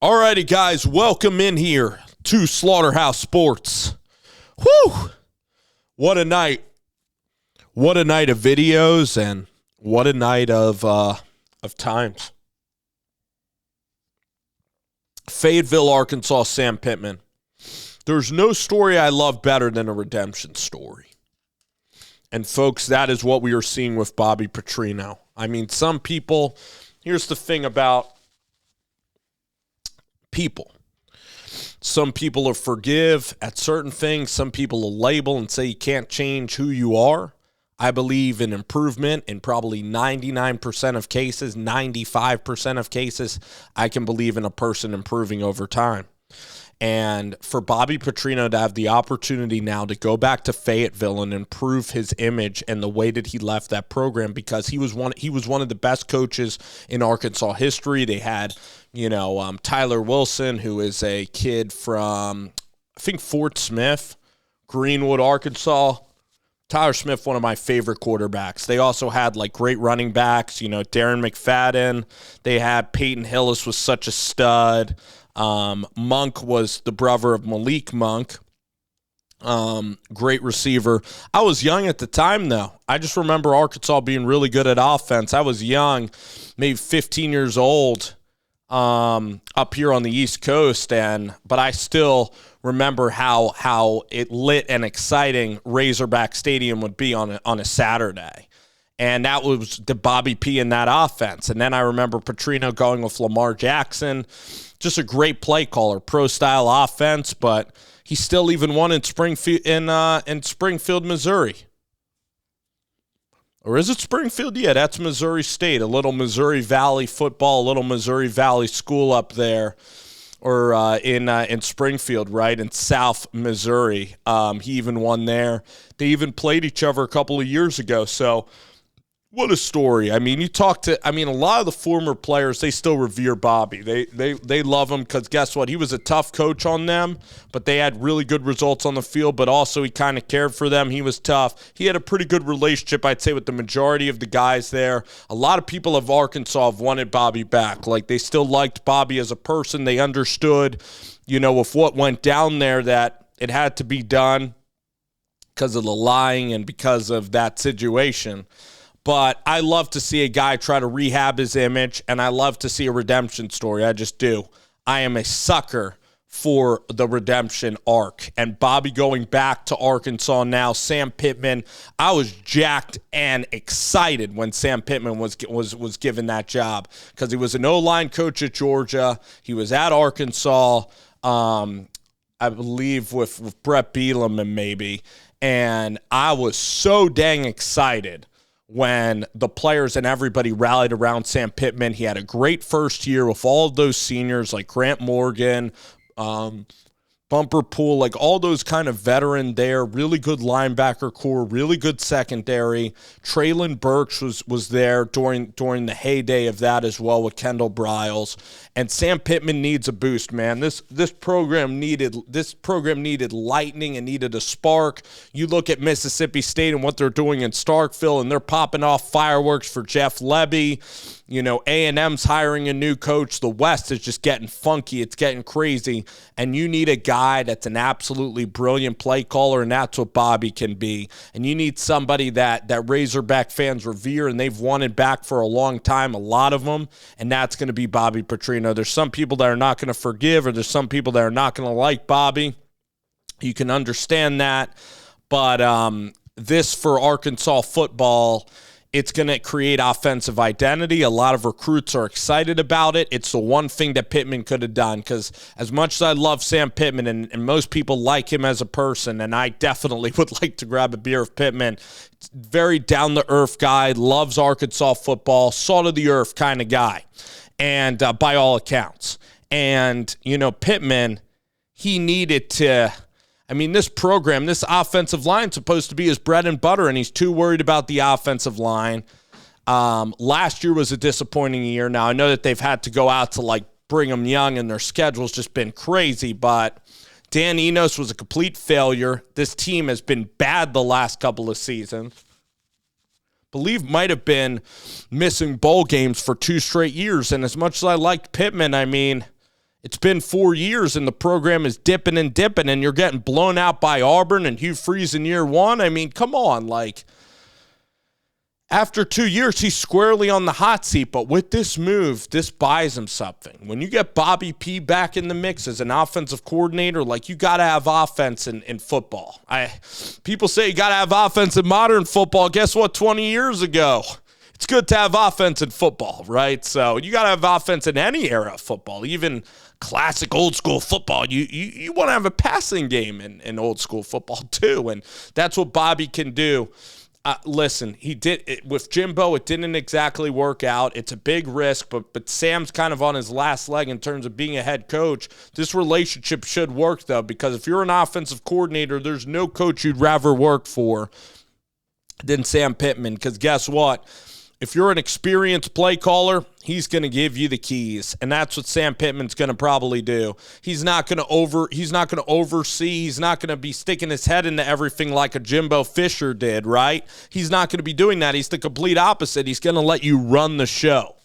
Alrighty, guys, welcome in here to Slaughterhouse Sports. Whew! What a night. What a night of videos and what a night of times. Fayetteville, Arkansas, Sam Pittman. There's no story I love better than a redemption story. And folks, that is what we are seeing with Bobby Petrino. I mean, some people, here's the thing about people. Some people will forgive at certain things. Some people will label and say you can't change who you are. I believe in improvement in probably 99% of cases, 95% of cases. I can believe in a person improving over time. And for Bobby Petrino to have the opportunity now to go back to Fayetteville and improve his image and the way that he left that program, because he was one of the best coaches in Arkansas history. They had, Tyler Wilson, who is a kid from, I think, Fort Smith, Greenwood, Arkansas. Tyler Smith, one of my favorite quarterbacks. They also had great running backs, Darren McFadden. They had Peyton Hillis was such a stud. Monk was the brother of Malik Monk. Great receiver. I was young at the time, though. I just remember Arkansas being really good at offense. I was young, maybe 15 years old, up here on the East Coast, but I still remember how it lit and exciting Razorback Stadium would be on a Saturday. And that was the Bobby P in that offense. And then I remember Petrino going with Lamar Jackson. Just a great play caller, pro-style offense, but he still even won in Springfield, Missouri. Or is it Springfield? Yeah, that's Missouri State, a little Missouri Valley football, a little Missouri Valley school up there, or in Springfield, right, in South Missouri. He even won there. They even played each other a couple of years ago, so what a story. I mean, a lot of the former players, they still revere Bobby. They love him because guess what? He was a tough coach on them, but they had really good results on the field, but also he kind of cared for them. He was tough. He had a pretty good relationship, I'd say, with the majority of the guys there. A lot of people of Arkansas have wanted Bobby back. They still liked Bobby as a person. They understood, with what went down there, that it had to be done because of the lying and because of that situation. But I love to see a guy try to rehab his image, and I love to see a redemption story. I just do. I am a sucker for the redemption arc. And Bobby going back to Arkansas now, Sam Pittman, I was jacked and excited when Sam Pittman was given that job because he was an O-line coach at Georgia. He was at Arkansas, I believe, with Brett Bielema maybe. And I was so dang excited when the players and everybody rallied around Sam Pittman. He had a great first year with all of those seniors like Grant Morgan, Bumper Pool, all those kind of veteran there, really good linebacker core, really good secondary. Traylon Burks was there during the heyday of that as well with Kendall Briles. And Sam Pittman needs a boost, man. This program needed lightning and needed a spark. You look at Mississippi State and what they're doing in Starkville, and they're popping off fireworks for Jeff Lebby. A&M's hiring a new coach. The West is just getting funky. It's getting crazy. And you need a guy that's an absolutely brilliant play caller, and that's what Bobby can be. And you need somebody that Razorback fans revere, and they've wanted back for a long time, a lot of them, and that's going to be Bobby Petrino. There's some people that are not going to forgive, or there's some people that are not going to like Bobby. You can understand that. But this for Arkansas football, it's going to create offensive identity. A lot of recruits are excited about it. It's the one thing that Pittman could have done, because as much as I love Sam Pittman, and most people like him as a person, and I definitely would like to grab a beer with Pittman, very down-to-earth guy, loves Arkansas football, salt-of-the-earth kind of guy, and by all accounts. And, Pittman, he needed to – this program, this offensive line is supposed to be his bread and butter, and he's too worried about the offensive line. Last year was a disappointing year. Now, I know that they've had to go out to, Brigham Young, and their schedule's just been crazy, but Dan Enos was a complete failure. This team has been bad the last couple of seasons. Believe might have been missing bowl games for 2 straight years, and as much as I liked Pittman, It's been 4 years, and the program is dipping and dipping, and you're getting blown out by Auburn and Hugh Freeze in year one. I mean, come on. Like, after 2 years, he's squarely on the hot seat. But with this move, this buys him something. When you get Bobby P back in the mix as an offensive coordinator, like, you got to have offense in football. People say you got to have offense in modern football. Guess what? 20 years ago, it's good to have offense in football, right? So you got to have offense in any era of football, even classic old school football. You want to have a passing game in old school football too, and that's what Bobby can do. Listen, he did it with Jimbo. It didn't exactly work out. It's a big risk, but Sam's kind of on his last leg in terms of being a head coach. This relationship should work, though, because if you're an offensive coordinator, there's no coach you'd rather work for than Sam Pittman, because guess what? If you're an experienced play caller, he's going to give you the keys, and that's what Sam Pittman's going to probably do. He's not going to oversee. He's not going to be sticking his head into everything like a Jimbo Fisher did, right? He's not going to be doing that. He's the complete opposite. He's going to let you run the show.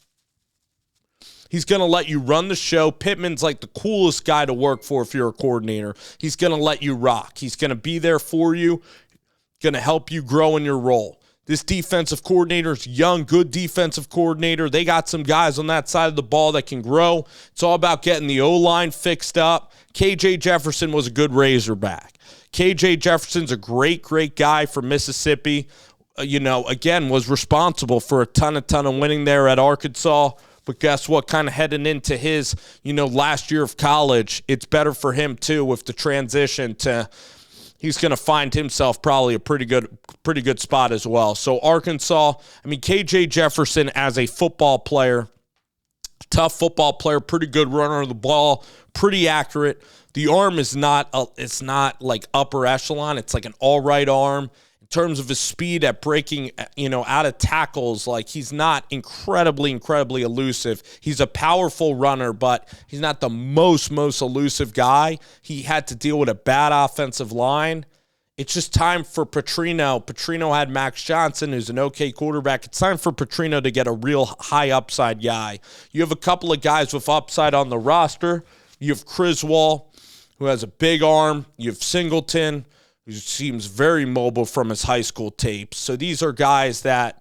He's going to let you run the show. Pittman's like the coolest guy to work for if you're a coordinator. He's going to let you rock. He's going to be there for you, going to help you grow in your role. This defensive coordinator is young, good defensive coordinator. They got some guys on that side of the ball that can grow. It's all about getting the O-line fixed up. KJ Jefferson was a good Razorback. KJ Jefferson's a great, great guy from Mississippi. Again, was responsible for a ton of winning there at Arkansas. But guess what? Kind of heading into his, last year of college, it's better for him too with the transition to. He's going to find himself probably a pretty good spot as well. So Arkansas, KJ Jefferson as a football player, tough football player, pretty good runner of the ball, pretty accurate. The arm is it's not like upper echelon. It's like an all right arm. In terms of his speed at breaking, out of tackles, like he's not incredibly elusive. He's a powerful runner, but he's not the most elusive guy. He had to deal with a bad offensive line. It's just time for Petrino. Petrino had Max Johnson, who's an okay quarterback. It's time for Petrino to get a real high upside guy. You have a couple of guys with upside on the roster. You have Criswell, who has a big arm. You have Singleton, who seems very mobile from his high school tapes. So these are guys that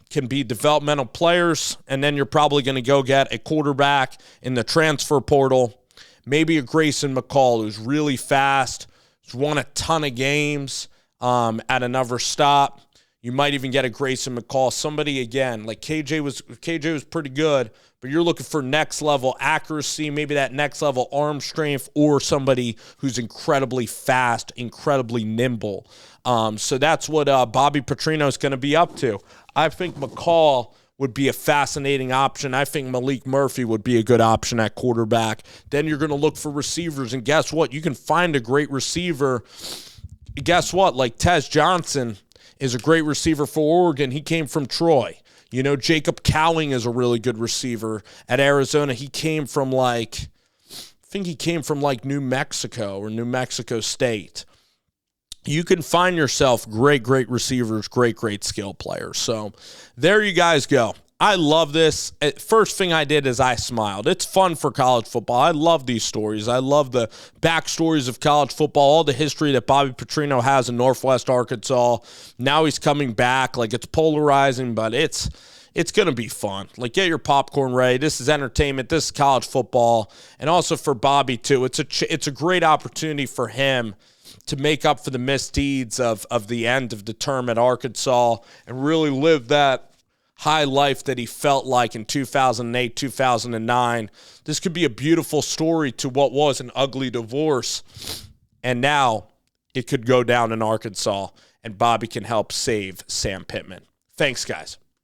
can be developmental players, and then you're probably going to go get a quarterback in the transfer portal, maybe a Grayson McCall who's really fast, who's won a ton of games at another stop. You might even get a Grayson McCall. Somebody, again, like KJ was pretty good, but you're looking for next-level accuracy, maybe that next-level arm strength, or somebody who's incredibly fast, incredibly nimble. So that's what Bobby Petrino is going to be up to. I think McCall would be a fascinating option. I think Malik Murphy would be a good option at quarterback. Then you're going to look for receivers, and guess what? You can find a great receiver. Guess what? Like Tez Johnson is a great receiver for Oregon. He came from Troy. Jacob Cowing is a really good receiver at Arizona. He came from New Mexico or New Mexico State. You can find yourself great receivers, great skill players. So there you guys go. I love this. First thing I did is I smiled. It's fun for college football. I love these stories. I love the backstories of college football, all the history that Bobby Petrino has in Northwest Arkansas. Now he's coming back. Like, it's polarizing, but it's going to be fun. Like, get your popcorn ready. This is entertainment. This is college football. And also for Bobby, too. It's a great opportunity for him to make up for the misdeeds of the end of the term at Arkansas and really live that high life that he felt like in 2008, 2009. This could be a beautiful story to what was an ugly divorce. And now it could go down in Arkansas, and Bobby can help save Sam Pittman. Thanks, guys.